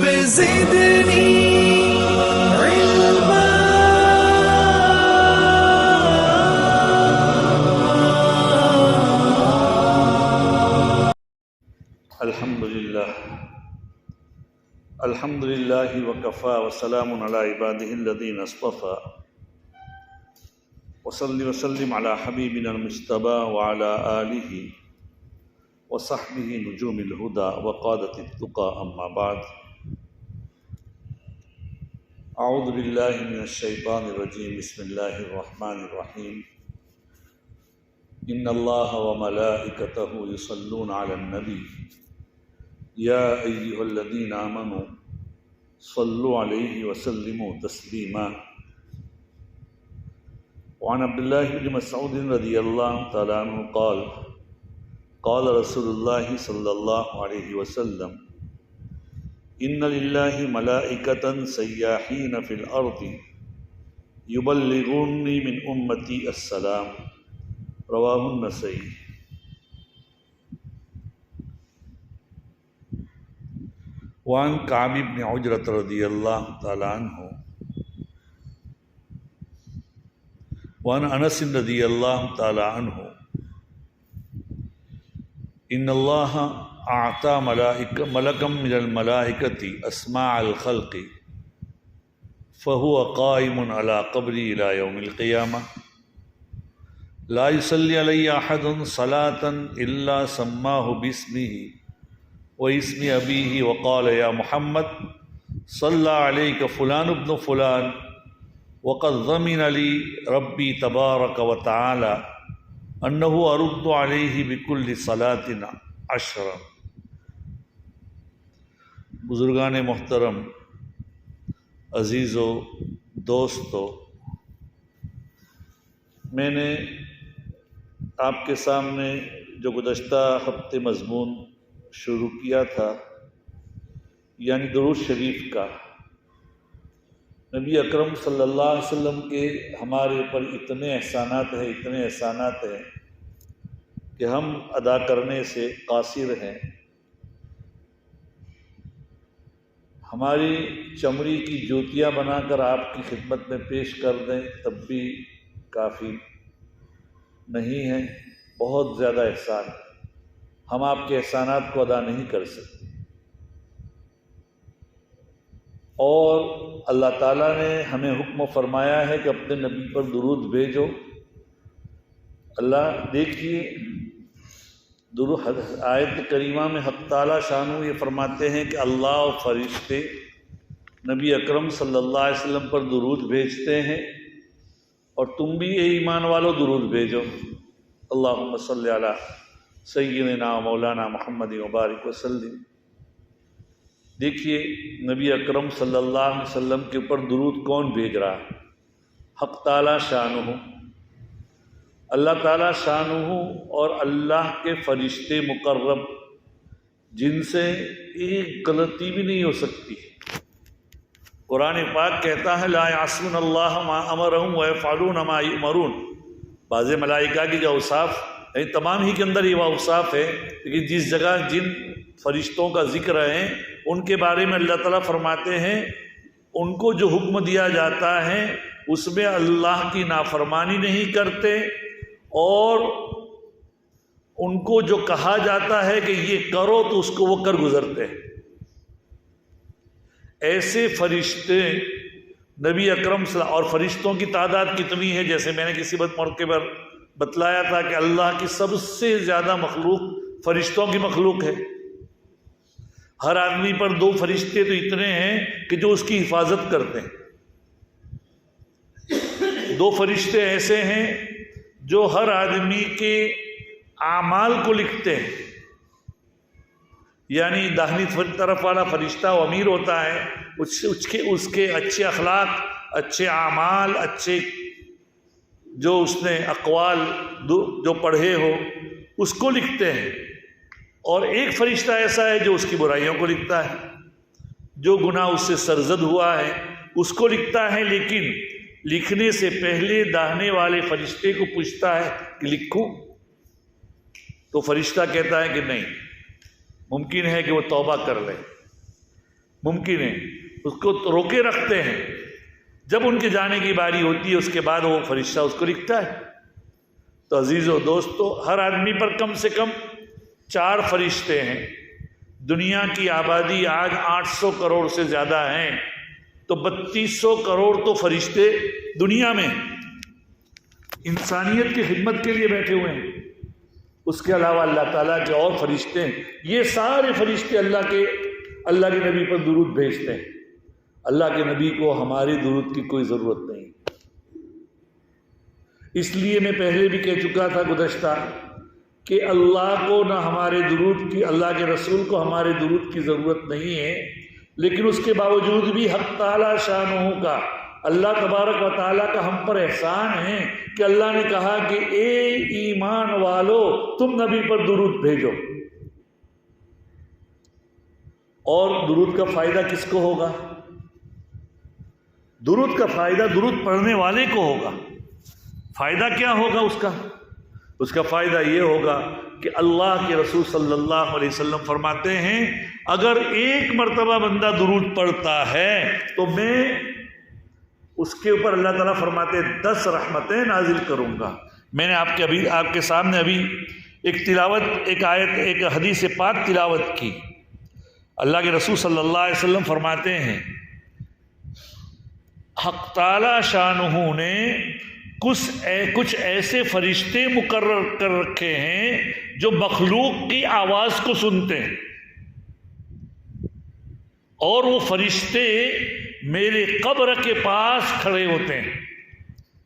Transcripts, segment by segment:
رب زدني علما الحمد لله وكفى وسلام على عباده الذين اصطفى وصل وسلم على حبيبنا المجتبى وعلى آله وصحبه نجوم الهدى وقادة التقى أما بعد أعوذ بالله من الشيطان الرجيم بسم الله الرحمن الرحيم إن الله وملائكته يصلون على النبي يا أيها الذين آمنوا صلوا عليه وسلموا تسليما وعن عبد الله بن مسعود رضي الله تعالى عنه قال قال رسول الله صلى الله عليه وسلم إن لله ملائكة سياحين في الأرض يبلغوني من أمتي السلام رواه النسائي. وعن كعب بن عجرة رضي الله تعالى عنه وعن أنس رضي الله تعالى عنه إن الله أعطى ملكا من الملائكة أسماع الخلق فهو قائم على قبري إلى يوم القيامة لا يصلي علي أحد صلاة إلا سماه باسمه واسم أبيه وقال يا محمد صلى عليك فلان ابن فلان وقد ضمن لي ربي تبارك وتعالى أنه أرد عليه بكل صلاة 10. بزرگان محترم، عزیزو، دوستو، میں نے آپ کے سامنے جو گزشتہ ہفتے مضمون شروع کیا تھا یعنی درود شریف کا، نبی اکرم صلی اللہ علیہ وسلم کے ہمارے اوپر اتنے احسانات ہیں کہ ہم ادا کرنے سے قاصر ہیں. ہماری چمڑی کی جوتیاں بنا کر آپ کی خدمت میں پیش کر دیں تب بھی کافی نہیں ہیں. بہت زیادہ احسان ہے، ہم آپ کے احسانات کو ادا نہیں کر سکتے. اور اللہ تعالیٰ نے ہمیں حکم فرمایا ہے کہ اپنے نبی پر درود بھیجو. اللہ دیکھیے آیت کریمہ میں حق تعالیٰ شانو یہ فرماتے ہیں کہ اللہ اور فرشتے نبی اکرم صلی اللہ علیہ وسلم پر درود بھیجتے ہیں اور تم بھی اے ایمان والو درود بھیجو. اللہم صلی علی سیدنا مولانا محمد مبارک وسلم. دیکھیے نبی اکرم صلی اللہ علیہ وسلم کے اوپر درود کون بھیج رہا ہے؟ حق تعالیٰ شانہ، اللہ تعالیٰ شانہ اور اللہ کے فرشتے مقرب جن سے ایک غلطی بھی نہیں ہو سکتی. قرآن پاک کہتا ہے لا یعصون اللہ ما امرہم ویفعلون ما یؤمرون. بعض ملائکہ کی جو اوصاف تمام ہی کے اندر یہ اوصاف ہے، لیکن جس جگہ جن فرشتوں کا ذکر ہے ان کے بارے میں اللہ تعالیٰ فرماتے ہیں ان کو جو حکم دیا جاتا ہے اس میں اللہ کی نافرمانی نہیں کرتے اور ان کو جو کہا جاتا ہے کہ یہ کرو تو اس کو وہ کر گزرتے ہیں. ایسے فرشتے نبی اکرم صلی اللہ اور فرشتوں کی تعداد کتنی ہے؟ جیسے میں نے کسی موقع پر بتلایا تھا کہ اللہ کی سب سے زیادہ مخلوق فرشتوں کی مخلوق ہے. ہر آدمی پر 2 فرشتے تو اتنے ہیں کہ جو اس کی حفاظت کرتے ہیں. 2 فرشتے ایسے ہیں جو ہر آدمی کے اعمال کو لکھتے ہیں. یعنی داہنی طرف والا فرشتہ وہ امیر ہوتا ہے، اس کے اچھے اخلاق، اچھے اعمال، اچھے جو اس نے اقوال جو پڑھے ہو اس کو لکھتے ہیں. اور ایک فرشتہ ایسا ہے جو اس کی برائیوں کو لکھتا ہے، جو گناہ اس سے سرزد ہوا ہے اس کو لکھتا ہے. لیکن لکھنے سے پہلے داہنے والے فرشتے کو پوچھتا ہے کہ لکھوں؟ تو فرشتہ کہتا ہے کہ نہیں، ممکن ہے کہ وہ توبہ کر لے. ممکن ہے، اس کو روکے رکھتے ہیں، جب ان کے جانے کی باری ہوتی ہے اس کے بعد وہ فرشتہ اس کو لکھتا ہے۔ تو عزیزو دوستو، ہر آدمی پر کم سے کم 4 فرشتے ہیں۔ دنیا کی آبادی آج 800 کروڑ سے زیادہ ہیں، تو 3200 کروڑ تو فرشتے دنیا میں انسانیت کی خدمت کے لیے بیٹھے ہوئے ہیں۔ اس کے علاوہ اللہ تعالیٰ کے اور فرشتے ہیں، یہ سارے فرشتے اللہ کے نبی پر درود بھیجتے ہیں۔ اللہ کے نبی کو ہماری درود کی کوئی ضرورت نہیں۔ اس لیے میں پہلے بھی کہہ چکا تھا گزشتہ کہ اللہ کو نہ ہمارے درود کی، اللہ کے رسول کو ہمارے درود کی ضرورت نہیں ہے، لیکن اس کے باوجود بھی حق تعالی شانہ کا، اللہ تبارک و تعالیٰ کا ہم پر احسان ہے کہ اللہ نے کہا کہ اے ایمان والو تم نبی پر درود بھیجو۔ اور درود کا فائدہ کس کو ہوگا؟ درود کا فائدہ درود پڑھنے والے کو ہوگا۔ فائدہ کیا ہوگا اس کا؟ اس کا فائدہ یہ ہوگا کہ اللہ کے رسول صلی اللہ علیہ وسلم فرماتے ہیں اگر ایک مرتبہ بندہ درود پڑھتا ہے تو میں اس کے اوپر، اللہ تعالیٰ فرماتے ہیں 10 رحمتیں نازل کروں گا۔ میں نے آپ کے سامنے ابھی ایک آیت، ایک حدیث پاک تلاوت کی۔ اللہ کے رسول صلی اللہ علیہ وسلم فرماتے ہیں حق تعالی شانہ نے کچھ ایسے فرشتے مقرر کر رکھے ہیں جو مخلوق کی آواز کو سنتے ہیں، اور وہ فرشتے میرے قبر کے پاس کھڑے ہوتے ہیں۔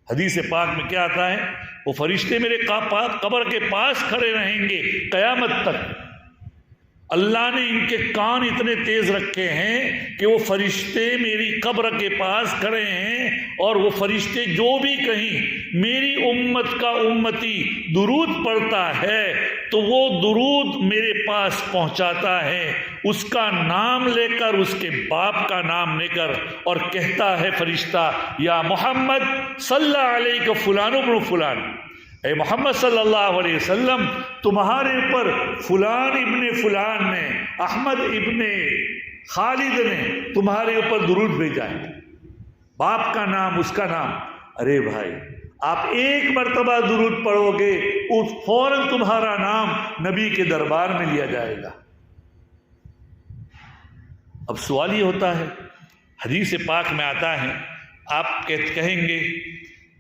حدیث پاک میں کیا آتا ہے؟ وہ فرشتے میرے قبر کے پاس کھڑے رہیں گے قیامت تک۔ اللہ نے ان کے کان اتنے تیز رکھے ہیں کہ وہ فرشتے میری قبر کے پاس کھڑے ہیں، اور وہ فرشتے جو بھی کہیں میری امت کا امتی درود پڑھتا ہے تو وہ درود میرے پاس پہنچاتا ہے، اس کا نام لے کر، اس کے باپ کا نام لے کر، اور کہتا ہے فرشتہ یا محمد صلی اللہ علیہ فلان ابن فلان، اے محمد صلی اللہ علیہ وسلم تمہارے اوپر فلان ابن فلان نے، احمد ابن خالد نے تمہارے اوپر درود بھیجا ہے، باپ کا نام، اس کا نام۔ ارے بھائی، آپ ایک مرتبہ درود پڑھو گے فوراً تمہارا نام نبی کے دربار میں لیا جائے گا۔ اب سوال یہ ہوتا ہے، حدیث پاک میں آتا ہے، آپ کہیں گے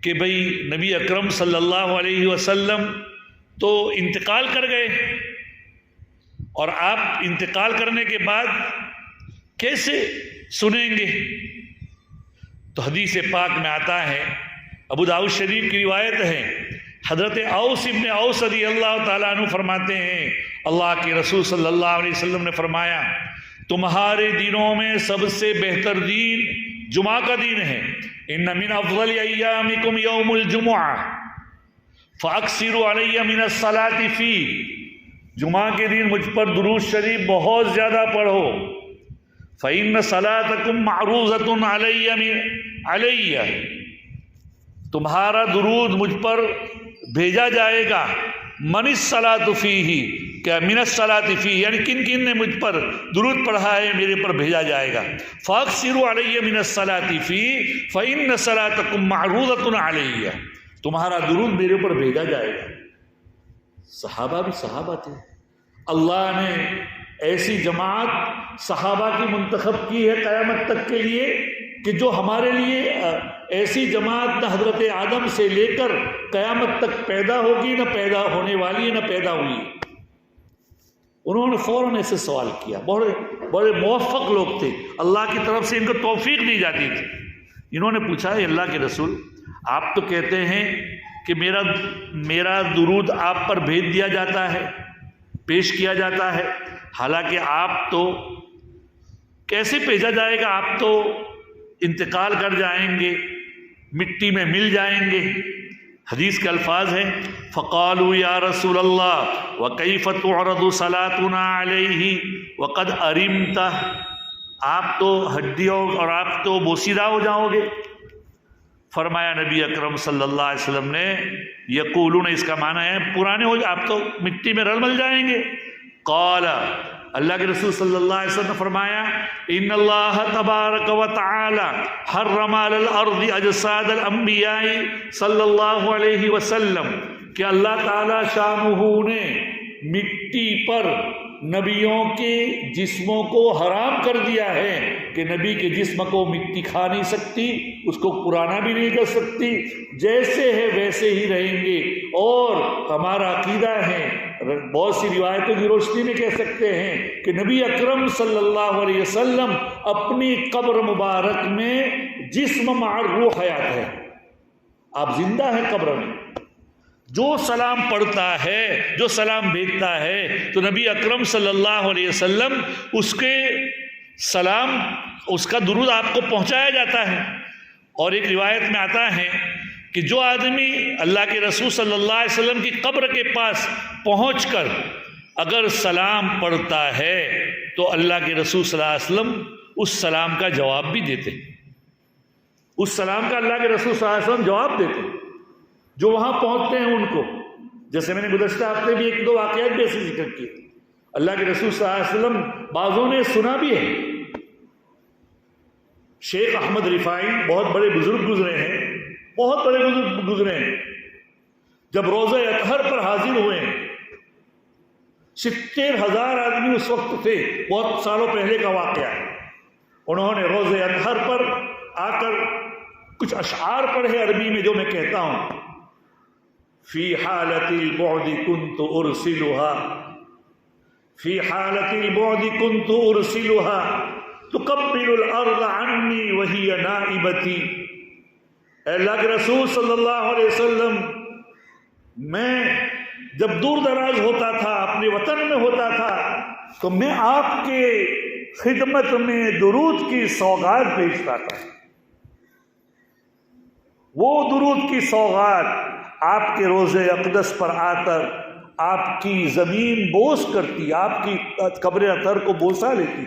کہ بھئی نبی اکرم صلی اللہ علیہ وسلم تو انتقال کر گئے، اور آپ انتقال کرنے کے بعد کیسے سنیں گے؟ تو حدیث پاک میں آتا ہے، ابو داؤد شریف کی روایت ہے، حضرت اوس ابن اوس رضی اللہ تعالیٰ عنہ فرماتے ہیں اللہ کے رسول صلی اللہ علیہ وسلم نے فرمایا تمہارے دنوں میں سب سے بہتر دین جمعہ کا دین ہے، ان من افضل ایامکم یوم الجمعہ فاکثروا علی من الصلاۃ فیہ، جمعہ کے دن مجھ پر درود شریف بہت زیادہ پڑھو، فإن صلاتکم معروضۃ علی، تمہارا درود مجھ پر بھیجا جائے گا، من الصلاۃ فیہ، کیا من الصلاۃ فیہ یعنی کن کن نے مجھ پر درود پڑھا ہے میرے پر بھیجا جائے گا، فاکثروا علی من الصلاۃ فیہ فإن صلاتکم معروضۃ علی، تمہارا درود میرے اوپر بھیجا جائے گا۔ صحابہ بھی صحابہ تھے، اللہ نے ایسی جماعت صحابہ کی منتخب کی ہے قیامت تک کے لیے کہ جو ہمارے لیے ایسی جماعت نہ حضرت آدم سے لے کر قیامت تک پیدا ہوگی، نہ پیدا ہونے والی ہے، نہ پیدا ہوئی۔ انہوں نے فوراً ایسے سوال کیا، بڑے موفق لوگ تھے، اللہ کی طرف سے ان کو توفیق دی جاتی تھی۔ انہوں نے پوچھا ہے اللہ کے رسول، آپ تو کہتے ہیں کہ میرا درود آپ پر بھیج دیا جاتا ہے، پیش کیا جاتا ہے، حالانکہ آپ تو کیسے بھیجا جائے گا، آپ تو انتقال کر جائیں گے، مٹی میں مل جائیں گے۔ حدیث کے الفاظ ہیں فقالوا یا رسول اللہ وکیف تعرض صلاتنا علیہ وقد ارمت، آپ تو ہڈیوں اور آپ تو بوسیدہ ہو جاؤ گے۔ فرمایا نبی اکرم صلی اللہ علیہ وسلم نے یقولون، اس کا معنی ہے پرانے ہو، آپ تو مٹی میں رل مل جائیں گے۔ قال اللہ کے رسول صلی اللہ علیہ وسلم نے فرمایا ان اللہ تبارک و تعالی حرم علی الارض اجساد الانبیاء صلی اللہ علیہ وسلم کہ اللہ تعالی شانہ نے مٹی پر نبیوں کے جسموں کو حرام کر دیا ہے کہ نبی کے جسم کو مٹی کھا نہیں سکتی، اس کو پرانا بھی نہیں کر سکتی، جیسے ہے ویسے ہی رہیں گے۔ اور ہمارا عقیدہ ہے، بہت سی روایتوں کی روشنی میں کہہ سکتے ہیں کہ نبی اکرم صلی اللہ علیہ وسلم اپنی قبر مبارک میں جسم مع الروح حیات ہے، آپ زندہ ہیں قبر میں۔ جو سلام پڑھتا ہے، جو سلام بھیجتا ہے، تو نبی اکرم صلی اللہ علیہ وسلم اس کے سلام، اس کا درود آپ کو پہنچایا جاتا ہے۔ اور ایک روایت میں آتا ہے کہ جو آدمی اللہ کے رسول صلی اللہ علیہ وسلم کی قبر کے پاس پہنچ کر اگر سلام پڑھتا ہے تو اللہ کے رسول صلی اللہ علیہ وسلم اس سلام کا جواب بھی دیتے، اس سلام کا اللہ کے رسول صلی اللہ علیہ وسلم جواب دیتے جو وہاں پہنچتے ہیں ان کو۔ جیسے میں نے گزشتہ ہفتے بھی ایک دو واقعات بھی ایسے ذکر کیے، اللہ کے رسول صلی اللہ علیہ وسلم بعضوں نے سنا بھی ہے۔ شیخ احمد رفاعی بہت بڑے بزرگ گزرے ہیں، بہت بڑے بزرگ گزرے ہیں، جب روزہ اطہر پر حاضر ہوئے ہیں، 70,000 آدمی اس وقت تھے، بہت سالوں پہلے کا واقعہ ہے۔ انہوں نے روزہ اطہر پر آ کر کچھ اشعار پڑھے عربی میں جو میں کہتا ہوں، فی حالت البعد کنت ارسلها، فی حالت البعد کنت ارسلها تقبل الارض عنی وہی نائبتی۔ اے اللہ کے رسول صلی اللہ علیہ وسلم، میں جب دور دراز ہوتا تھا، اپنے وطن میں ہوتا تھا، تو میں آپ کے خدمت میں درود کی سوغات بھیجتا تھا۔ وہ درود کی سوغات آپ کے روضے اقدس پر آ کر آپ کی زمین بوس کرتی، آپ کی قبر اطہر کو بوسا لیتی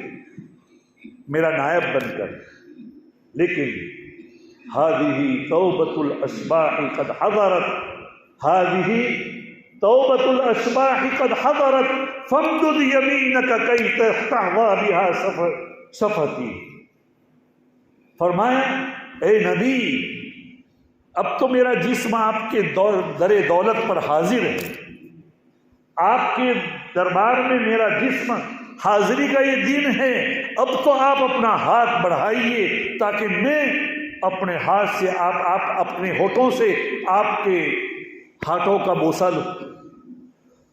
میرا نائب بن کر۔ لیکن هذه توبة الاشباح قد حضرت، هذه توبة الاشباح قد حضرت فامدد يمينك كي تحظى بها صفتي۔ فرمایا اے نبی، اب تو میرا جسم آپ کے در دولت پر حاضر ہے، آپ کے دربار میں میرا جسم حاضری کا یہ دن ہے، اب تو آپ اپنا ہاتھ بڑھائیے تاکہ میں اپنے ہاتھ سے آپ اپنے ہونٹوں سے آپ کے ہاتھوں کا بوسہ لوں۔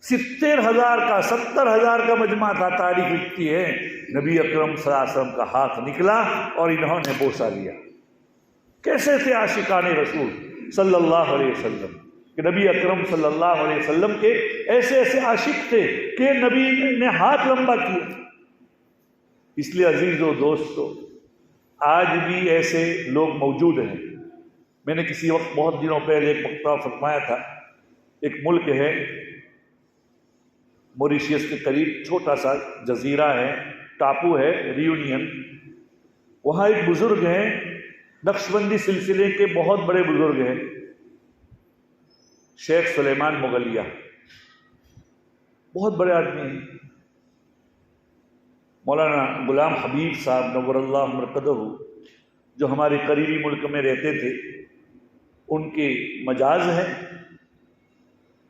70,000 کا 70,000 کا مجمع تھا، تاریخ لکھتی ہے نبی اکرم صلی اللہ علیہ وسلم کا ہاتھ نکلا اور انہوں نے بوسہ لیا۔ کیسے تھے عاشقان رسول صلی اللہ علیہ وسلم کہ نبی اکرم صلی اللہ علیہ وسلم کے ایسے ایسے عاشق تھے کہ نبی نے ہاتھ لمبا کیا۔ اس لیے عزیزو دوستو، آج بھی ایسے لوگ موجود ہیں۔ میں نے کسی وقت بہت دنوں پہلے ایک مقطع فرمایا تھا، ایک ملک ہے موریشیس کے قریب، چھوٹا سا جزیرہ ہے، ٹاپو ہے، ریونین۔ وہاں ایک بزرگ ہیں، نقشبندی سلسلے کے بہت بڑے بزرگ ہیں، شیخ سلیمان مغلیہ، بہت بڑے آدمی ہیں۔ مولانا غلام حبیب صاحب نور اللہ مرقدہ جو ہمارے قریبی ملک میں رہتے تھے، ان کے مجاز ہیں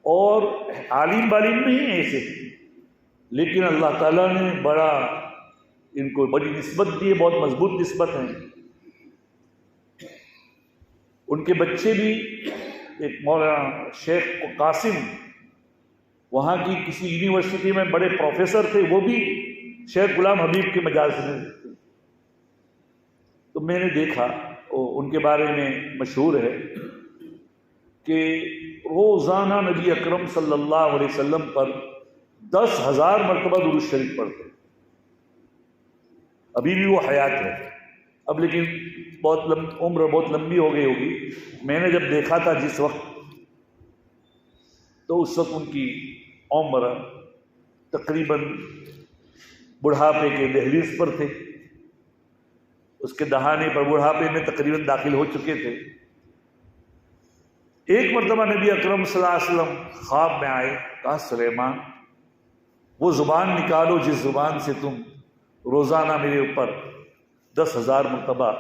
اور عالم بالم نہیں ہیں ایسے، لیکن اللہ تعالیٰ نے بڑا ان کو بڑی نسبت دی ہے، بہت مضبوط نسبت ہیں۔ ان کے بچے بھی، ایک مولانا شیخ قاسم وہاں کی کسی یونیورسٹی میں بڑے پروفیسر تھے، وہ بھی شیخ غلام حبیب کے مجاز میں تھے۔ تو میں نے دیکھا، ان کے بارے میں مشہور ہے کہ روزانہ نبی اکرم صلی اللہ علیہ وسلم پر 10,000 مرتبہ درود شریف پڑھتے، ابھی بھی وہ حیات ہے۔ اب لیکن عمر بہت لمبی ہو گئی ہوگی۔ میں نے جب دیکھا تھا جس وقت، تو اس وقت ان کی عمر تقریباً بڑھاپے کے دہلیز پر تھے، اس کے دہانے پر بڑھاپے میں تقریباً داخل ہو چکے تھے۔ ایک مرتبہ نبی اکرم صلی اللہ علیہ وسلم خواب میں آئے، کہا سلیمان وہ زبان نکالو جس زبان سے تم روزانہ میرے اوپر 10,000 مرتبہ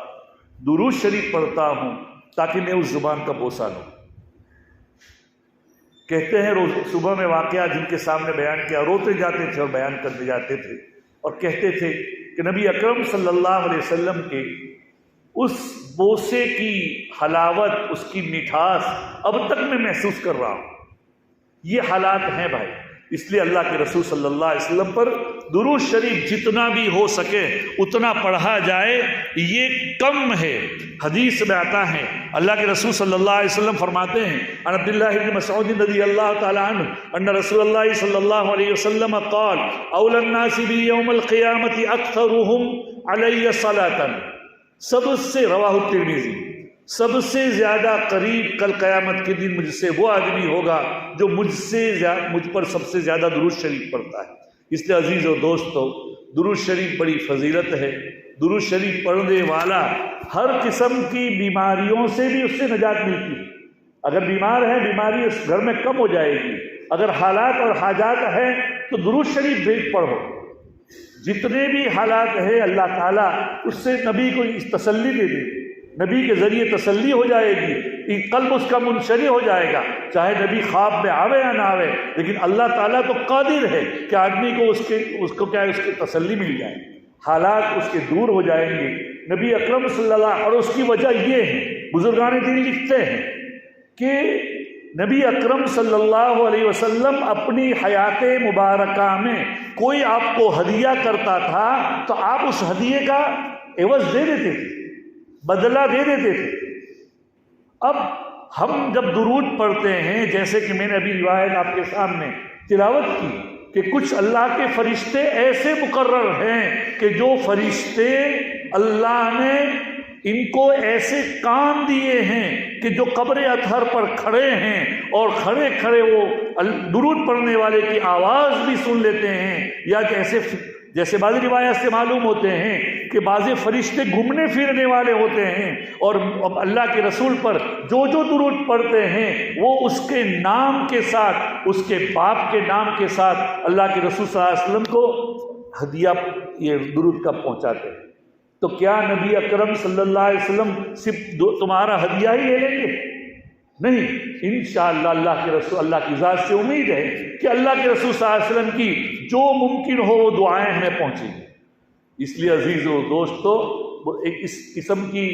درود شریف پڑھتا ہوں تاکہ میں اس زبان کا بوسہ لوں۔ کہتے ہیں صبح میں واقعہ جن کے سامنے بیان کیا، روتے جاتے تھے اور بیان کرتے جاتے تھے اور کہتے تھے کہ نبی اکرم صلی اللہ علیہ وسلم کے اس بوسے کی حلاوت، اس کی مٹھاس اب تک میں محسوس کر رہا ہوں۔ یہ حالات ہیں بھائی، اس لیے اللہ کے رسول صلی اللہ علیہ وسلم پر درود شریف جتنا بھی ہو سکے اتنا پڑھا جائے، یہ کم ہے۔ حدیث میں آتا ہے اللہ کے رسول صلی اللہ علیہ وسلم فرماتے ہیں عن عبداللہ بن مسعود رضی اللہ تعالی عنہ ان رسول اللہ صلی اللہ علیہ وسلم قال اول الناس بی یوم القیامت اکثرهم علی صلاۃ، سب سے، رواہ الترمذی، سب سے زیادہ قریب کل قیامت کے دن مجھ سے وہ آدمی ہوگا جو مجھ پر سب سے زیادہ درود شریف پڑھتا ہے۔ اس لیے عزیز و دوستو، درود شریف بڑی فضیلت ہے۔ درود شریف پڑھنے والا ہر قسم کی بیماریوں سے بھی اس سے نجات ملتی ہے۔ اگر بیمار ہے، بیماری اس گھر میں کم ہو جائے گی۔ اگر حالات اور حاجات ہیں تو درود شریف بھیج پڑھو۔ جتنے بھی حالات ہیں اللہ تعالیٰ اس سے نبی کو تسلی دے دے، نبی کے ذریعے تسلی ہو جائے گی، قلب اس کا منشرح ہو جائے گا، چاہے نبی خواب میں آوے یا نہ آوے، لیکن اللہ تعالیٰ تو قادر ہے کہ آدمی کو اس کی تسلی مل جائے، حالات اس کے دور ہو جائیں گے۔ نبی اکرم صلی اللہ علیہ وسلم، اور اس کی وجہ یہ ہے، بزرگان دین لکھتے ہیں کہ نبی اکرم صلی اللہ علیہ وسلم اپنی حیات مبارکہ میں کوئی آپ کو ہدیہ کرتا تھا تو آپ اس ہدیے کا عوض دے دیتے تھے، بدلہ دے دیتے تھے۔ اب ہم جب درود پڑھتے ہیں، جیسے کہ میں نے ابھی روایت آپ کے سامنے تلاوت کی کہ کچھ اللہ کے فرشتے ایسے مقرر ہیں کہ جو فرشتے اللہ نے ان کو ایسے کان دیے ہیں کہ جو قبر اطہر پر کھڑے ہیں اور کھڑے کھڑے وہ درود پڑھنے والے کی آواز بھی سن لیتے ہیں، یا جیسے بعض روایات سے معلوم ہوتے ہیں کہ بعض فرشتے گھومنے پھرنے والے ہوتے ہیں اور اللہ کے رسول پر جو درود پڑھتے ہیں وہ اس کے نام کے ساتھ، اس کے باپ کے نام کے ساتھ اللہ کے رسول صلی اللہ علیہ وسلم کو ہدیہ یہ درود کا پہنچاتے ہیں۔ تو کیا نبی اکرم صلی اللہ علیہ وسلم صرف تمہارا ہدیہ ہی لے لیں گے؟ نہیں، انشاءاللہ اللہ کے رسول، اللہ کی ذات سے امید ہے کہ اللہ کے رسول صلی اللہ علیہ وسلم کی جو ممکن ہو وہ دعائیں ہمیں پہنچیں گی۔ اس لیے عزیز و دوستو، اس قسم کی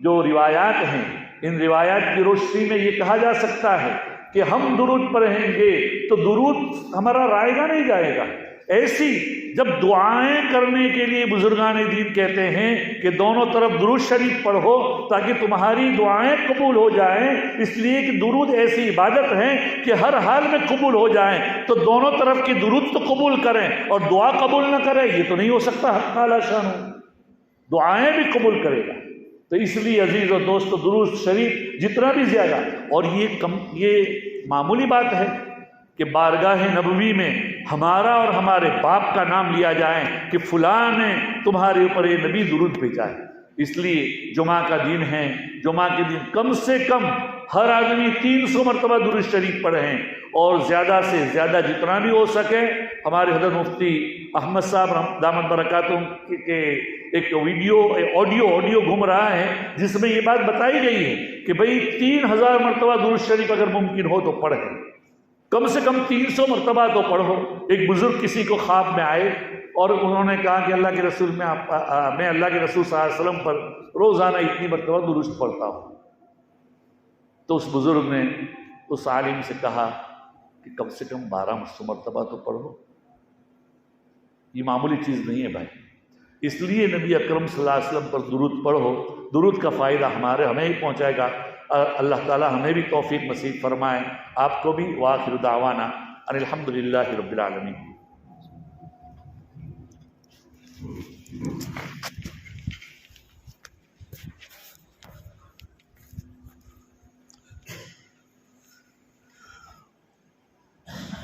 جو روایات ہیں، ان روایات کی روشنی میں یہ کہا جا سکتا ہے کہ ہم درود پڑھیں گے تو درود ہمارا رائے گا نہیں جائے گا۔ ایسی جب دعائیں کرنے کے لیے بزرگان دین کہتے ہیں کہ دونوں طرف درود شریف پڑھو تاکہ تمہاری دعائیں قبول ہو جائیں، اس لیے کہ درود ایسی عبادت ہے کہ ہر حال میں قبول ہو جائیں، تو دونوں طرف کی درود تو قبول کریں اور دعا قبول نہ کریں، یہ تو نہیں ہو سکتا۔ حق تعالی شان دعائیں بھی قبول کرے گا۔ تو اس لیے عزیز و دوست، درود شریف جتنا بھی زیادہ، اور یہ معمولی بات ہے کہ بارگاہ نبوی میں ہمارا اور ہمارے باپ کا نام لیا جائے کہ فلاں نے تمہارے اوپر یہ نبی درود بھیجا ہے۔ اس لیے جمعہ کا دن ہے، جمعہ کے دن کم سے کم ہر آدمی 300 مرتبہ درود شریف پڑھیں، اور زیادہ سے زیادہ جتنا بھی ہو سکے۔ ہمارے حضرت مفتی احمد صاحب دامت برکاتہم کے ایک آڈیو گھوم رہا ہے جس میں یہ بات بتائی گئی ہے کہ بھئی 3000 مرتبہ درود شریف اگر ممکن ہو تو پڑھیں، کم سے کم 300 مرتبہ تو پڑھو۔ ایک بزرگ کسی کو خواب میں آئے اور انہوں نے کہا کہ اللہ کے رسول میں اللہ کے رسول صلی اللہ علیہ وسلم پر روزانہ اتنی مرتبہ درود پڑھتا ہوں۔ تو اس بزرگ نے اس عالم سے کہا کہ کم سے کم 12 مرتبہ تو پڑھو۔ یہ معمولی چیز نہیں ہے بھائی، اس لیے نبی اکرم صلی اللہ علیہ وسلم پر درود پڑھو، درود کا فائدہ ہمیں ہی پہنچائے گا۔ اللہ تعالی ہمیں بھی توفیق نصیب فرمائے، آپ کو بھی۔ وآخر دعوانا ان الحمدللہ رب العالمین۔